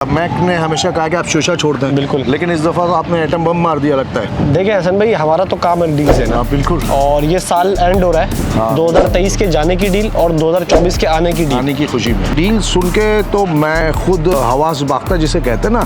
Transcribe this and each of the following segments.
Mac ने हमेशा कहा कि आप शीशा छोड़ दें, बिल्कुल। लेकिन इस दफ़ा तो आपने एटम बम मार दिया लगता है। देखिए हसन भाई, हमारा तो काम है डील से ना। बिल्कुल। और ये साल एंड हो रहा है, हाँ। 2023 के जाने की डील और 2024 के आने की डील। आने की खुशी में डील सुन के तो मैं खुद हवास बाख्ता जिसे कहते हैं ना,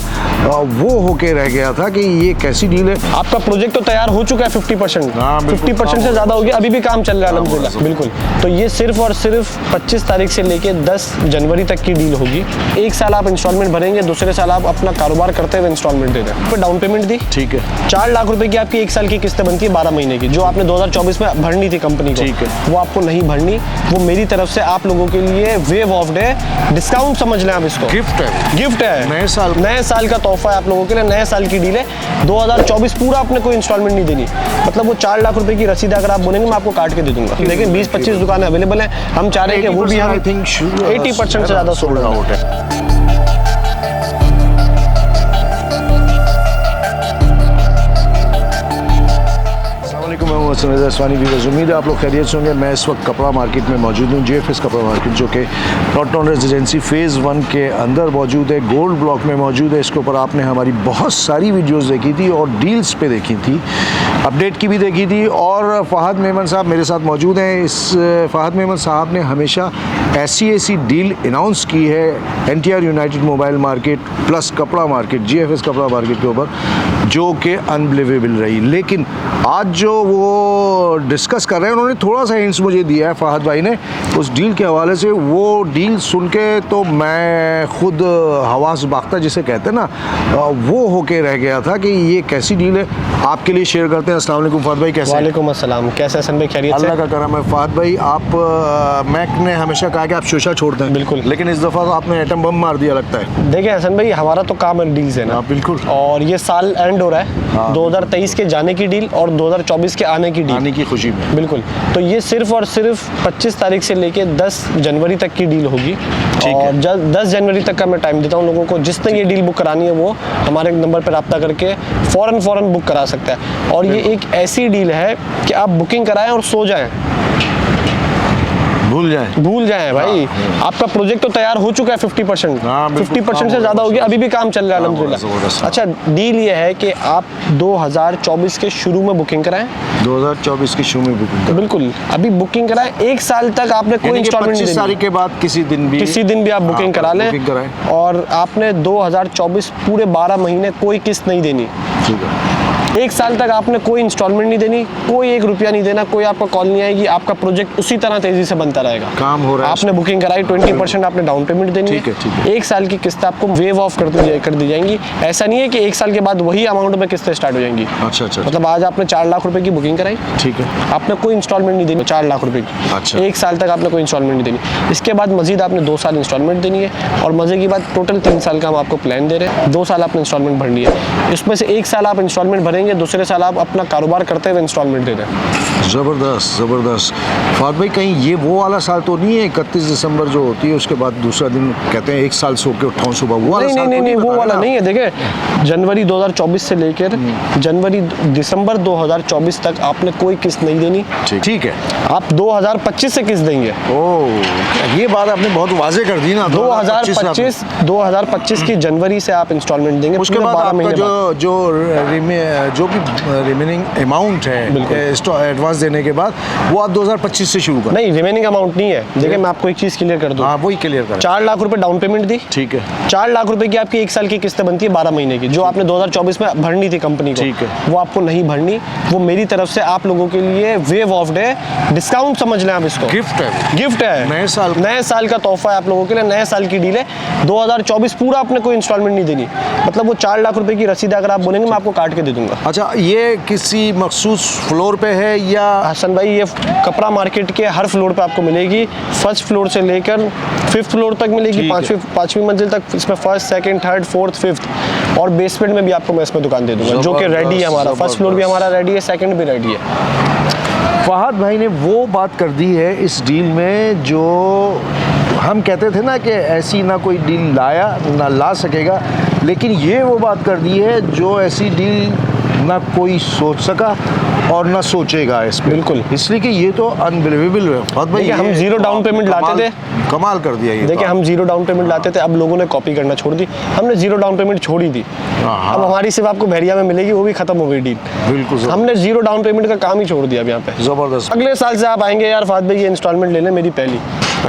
वो होके रह गया था कि ये कैसी डील है। आपका प्रोजेक्ट तो तैयार हो चुका है 50%। हाँ, बिल्कुल। 50% से ज़्यादा हो गया, अभी भी काम चल रहा है अल्हम्दुलिल्लाह। बिल्कुल। तो ये सिर्फ और सिर्फ 25 तारीख से लेके 10 जनवरी तक की डील होगी। एक साल आप इंस्टॉलमेंट भरेंगे, दूसरे साल आप अपना कारोबार करते हुए इंस्टॉलमेंट दे दें। फिर डाउन पेमेंट दी, ठीक है। 4 लाख रुपए की आपकी एक साल की किस्तें बनती है 12 महीने की, जो आपने 2024 में भरनी थी कंपनी को। ठीक है। वो आपको नहीं भरनी। वो मेरी तरफ से आप लोगों के लिए वेव ऑफ डे डिस्काउंट समझ लें आप इसको। गिफ्ट है, गिफ्ट है, नए साल का तोहफा है आप लोगों के लिए। नए साल की डील है। 2024 पूरा आपने कोई इंस्टॉलमेंट नहीं देनी। मतलब वो 4 लाख रुपए की रसीद अगर आप बोलेंगे, मैं आपको काट के दे दूंगा। लेकिन 20-25 दुकानें अवेलेबल हैं। हम चाह रहे हैं कि वो भी हम 80% से ज़्यादा सोल्ड आउट है। उम्मीद है आप लोग खैरियत से होंगे। मैं इस वक्त कपड़ा मार्केट में मौजूद हूँ, JFS कपड़ा मार्केट, जो कि नॉट टाउन रेजिडेंसी फेज़ 1 के अंदर मौजूद है, गोल्ड ब्लॉक में मौजूद है। इसके ऊपर आपने हमारी बहुत सारी वीडियोस देखी थी और डील्स पे देखी थी, अपडेट की भी देखी थी। और फ़हद मेमन साहब मेरे साथ मौजूद हैं। इस फ़हद मेमन साहब ने हमेशा ऐसी डील अनाउंस की है NTR United mobile market plus कपड़ा मार्केट, JFS कपड़ा मार्केट के ऊपर, जो कि अनबिलीवेबल रही। लेकिन आज जो वो डिस्कस कर रहे हैं, उन्होंने थोड़ा सा हिंट्स मुझे दिया है फ़हद भाई ने उस डील के हवाले से। वो डील सुन के तो मैं खुद हवास बाख्ता जिसे कहते हैं ना, वो होके रह गया था कि ये कैसी डील है। आपके लिए शेयर करते हैं। अस्सलाम वालेकुम फ़हद भाई, कैसे? वालेकुम अस्सलाम, कैसे हसन भाई? खैरियत से? अल्लाह का करम है। फ़हद भाई, आप मैक ने हमेशा कहा कि आप शीशा छोड़ दें, बिल्कुल। लेकिन इस दफ़ा तो आपने एटम बम मार दिया लगता है। देखिए हसन भाई, हमारा तो काम है डील से ना। बिल्कुल। और ये साल एंड हो रहा है, 2023 के जाने की डील और 2024 के आने की डील। आने की खुशी में बिल्कुल। तो ये सिर्फ और सिर्फ 25 तारीख से लेके 10 जनवरी तक की डील होगी। और 10 जनवरी तक का मैं टाइम देता हूँ लोगों को। जिसने ये डील बुक करानी है वो हमारे नंबर पर रब्ता करके फ़ौरन बुक करा सकता है। और ये एक ऐसी डील है कि आप बुकिंग कराएं और सो जाएं, भूल जाएं भाई। आपका प्रोजेक्ट तो तैयार हो चुका है 50%। 50% से ज़्यादा हो गया, अभी भी काम चल रहा है अल्हम्दुलिल्लाह। अच्छा, डील ये है कि आप 2024 के शुरू में बुकिंग कराएं। 2024 के शुरू में बुकिंग, बिल्कुल। अभी बुकिंग कराएं, एक साल तक आपने कोई इंस्टॉलमेंट नहीं 25 तारीख के बाद किसी दिन भी आप बुकिंग करा लें। और आपने 2024 पूरे 12 महीने कोई किस्त नहीं देनी। एक साल तक आपने कोई इंस्टॉलमेंट नहीं देनी, कोई 1 रुपया नहीं देना, कोई आपका कॉल नहीं आएगी। आपका प्रोजेक्ट उसी तरह तेजी से बनता रहेगा। काम हो रहा है। आपने बुकिंग कराई, 20% आपने डाउन पेमेंट देनी है। एक साल की किस्त आपको वेव ऑफ कर दी जाएंगी। ऐसा नहीं है कि एक साल के बाद वही अमाउंट में किस्तें स्टार्ट हो जाएंगी। अच्छा। मतलब आज आपने 4 लाख रुपए की बुकिंग कराई, ठीक है, आपने कोई इंस्टॉलमेंट नहीं देनी 4 लाख रुपए की। अच्छा। एक साल तक आपने कोई इंस्टॉलमेंट नहीं देनी। इसके बाद मजीद आपने 2 साल इंस्टॉलमेंट देनी है। और मजे की बात, टोटल 3 साल का हम आपको प्लान दे रहे हैं। 2 साल आपने इंस्टॉलमेंट भरनी है। इसमें से एक साल आप इंस्टॉलमेंट भरेंगे, दूसरे साल आप अपना कारोबार करते हुए इंस्टॉलमेंट दे दें। ज़बरदस्त। फ़हद भाई, कहीं ये वो वाला साल तो नहीं है 31 दिसंबर जो होती है उसके बाद दूसरा दिन कहते हैं 1 साल सो के उठाऊं सुबह, वो वाला साल? नहीं, वो वाला नहीं है। देखिए, जनवरी 2024 से लेकर दिसंबर 2024 तक आपने कोई किस्त नहीं देनी। ठीक है। आप 2025 से किस्त देंगे। ओह, ये बात आपने बहुत वाज़े कर दी ना। 2025 की जनवरी से आप इंस्टॉलमेंट देंगे। उसके बाद आपका जो भी रिमेनिंग अमाउंट है एडवांस देने के बाद, वो आप 2025 से शुरू करें। नहीं, रिमेनिंग अमाउंट नहीं है। देखिए, मैं आपको एक चीज़ क्लियर कर दूं। हाँ, वही क्लियर करें। 4 लाख रुपए डाउन पेमेंट दी, ठीक है। 4 लाख रुपए की आपकी एक साल की किस्तें बनती है 12 महीने की, जो आपने 2024 में भरनी थी कंपनी को। ठीक है। वो आपको नहीं भरनी। वो मेरी तरफ से आप लोगों के लिए वेव ऑफ डे डिस्काउंट समझ लें आप इसको। गिफ्ट है, नए साल का तोहफा है आप लोगों के लिए। नए साल की डील है। 2024 पूरा आपने कोई इंस्टॉलमेंट नहीं देनी। मतलब वो 4 लाख रुपए की रसीद अगर आप बोलेंगे, मैं आपको काट के दे दूंगा। अच्छा, ये किसी मखसूस फ्लोर पे है या? हसन भाई, ये कपड़ा मार्केट के हर फ्लोर पे आपको मिलेगी। फर्स्ट फ्लोर से लेकर 5th फ्लोर तक मिलेगी। 5वीं मंजिल तक। इसमें 1st, 2nd, 3rd, 4th, 5th और बेसमेंट में भी आपको मैं इसमें दुकान दे दूंगा, जो कि रेडी है हमारा। 1st फ्लोर भी हमारा रेडी है, 2nd भी रेडी है। फ़हद भाई ने वो बात कर दी है इस डील में जो हम कहते थे ना कि ऐसी ना कोई डील लाया ना ला सकेगा, लेकिन ये वो बात कर दी है जो ऐसी डील ना कोई सोच सका और ना सोचेगा इस पे। बिल्कुल। इसलिए कि ये तो अनबिलीवेबल है फहद भाई। देखिए, हम ये जीरो डाउन पेमेंट लाते कमाल- थे। कमाल कर दिया ये। देखिए, हम जीरो डाउन पेमेंट लाते थे, अब लोगों ने कॉपी करना छोड़ दी, हमने जीरो डाउन पेमेंट छोड़ ही दी। हाँ। अब हमारी सिर्फ आपको बहरिया में मिलेगी, वो भी खत्म हो गई डील। बिल्कुल जबरदस्त। हमने जीरो डाउन पेमेंट का काम ही छोड़ दिया अब यहाँ पे। जबरदस्त। अगले साल से आप आएंगे यार फहद भाई, ये इंस्टॉलमेंट ले लें मेरी पहली,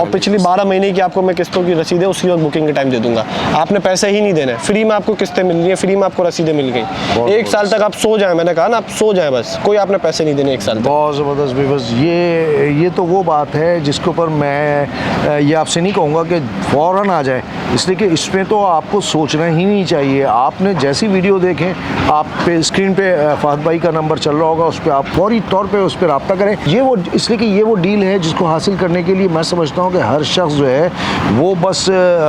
और पिछली 12 महीने की आपको मैं किस्तों की रसीदें उसी वक्त बुकिंग के टाइम दे दूंगा। आपने पैसे ही नहीं देने, फ्री में आपको किस्तें मिल रही है, फ्री में आपको रसीदें मिल गई। एक साल तक आप सो जाएं, मैंने कहा ना, आप सो जाएं बस, कोई आपने पैसे नहीं देने एक साल तक। बहुत ज़बरदस्त बिकॉज ये तो वो बात है जिसके ऊपर मैं ये आपसे नहीं कहूँगा कि फ़ौरन आ जाए, इसलिए कि इसमें तो आपको सोचना ही नहीं चाहिए। आपने जैसी वीडियो देखें, आप पे स्क्रीन पे फहद भाई का नंबर चल रहा होगा, उस पर आप फौरी तौर पे उस पर रब्ता करें। ये वो इसलिए कि ये वो डील है जिसको हासिल करने के लिए मैं समझता हूँ कि हर शख्स जो है वो बस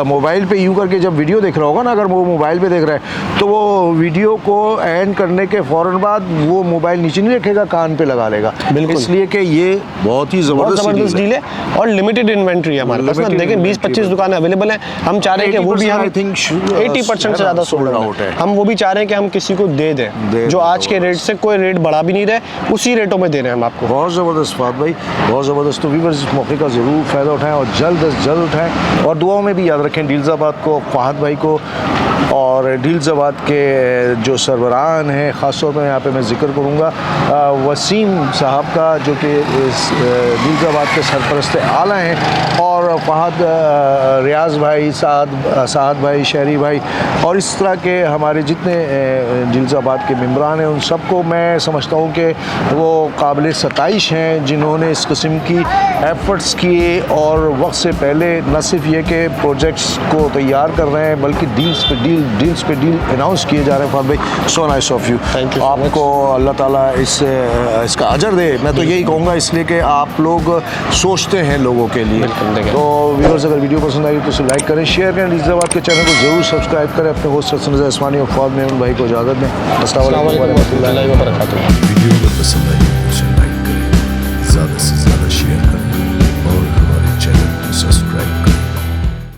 मोबाइल पे यूँ करके जब वीडियो देख रहा होगा ना, अगर वो मोबाइल पे देख रहा है तो वो वीडियो को एंड करने के फ़ौरन बाद वो मोबाइल नीचे नहीं रखेगा, कान पे लगा लेगा। बिल्कुल। इसलिए कि ये बहुत ही जबरदस्त डील है और लिमिटेड इन्वेंट्री है हमारे पास ना। Limited देखें 20-25 inventory दुकानें अवेलेबल हैं, हम चाह रहे हैं कि वो भी हम 80% से ज़्यादा सोल्ड आउट है। हम वो भी चाह रहे हैं कि हम किसी को दे दें जो आज के रेट से कोई रेट बढ़ा भी नहीं रहे, उसी रेटों में दे रहे हैं हम आपको। बहुत ज़बरदस्त फहद भाई, बहुत ज़बरदस्त। तो व्यूअर्स इस मौके का ज़रूर फ़ायदा उठाएं और जल्द अज जल्द उठाएं, और दुआओं में भी याद रखें डील्साबाद को, फहद भाई को, और डील्साबाद के जो सरबराहान हैं, ख़ास तौर पर यहाँ पे मैं जिक्र करूँगा वसीम साहब का, जो कि इस डील्साबाद के सरपरस्त आला हैं, और फहद रियाज भाई, साद भाई, शहरी भाई, और इस तरह के हमारे जितने डील्साबाद के मेम्बरान हैं, उन सबको मैं समझता हूँ कि वो काबिल सताइश हैं जिन्होंने इस किस्म की एफ़र्ट्स किए, और वक्त से पहले न सिर्फ ये कि प्रोजेक्ट्स को तैयार कर रहे हैं बल्कि डील्स पे डील अनाउंस किए जा रहे हैं। फहद भाई, so nice of you. Thank you so आपको अल्लाह ताला इसका अजर दे। मैं तो यही कहूँगा, इसलिए कि आप लोग सोचते हैं लोगों के लिए। तो व्यूअर्स, अगर वीडियो पसंद आई तो उसे लाइक करें, शेयर करें, डील्साबाद के चैनल को जरूर सब्सक्राइब करें। अपने होस्ट हसन रज़ा उस्मानी और फहद मेमन भाई को इजाज़त दें। अस्सलाम वालेकुम व रहमतुल्लाहि व बरकातुहू। वीडियो अगर पसंद आई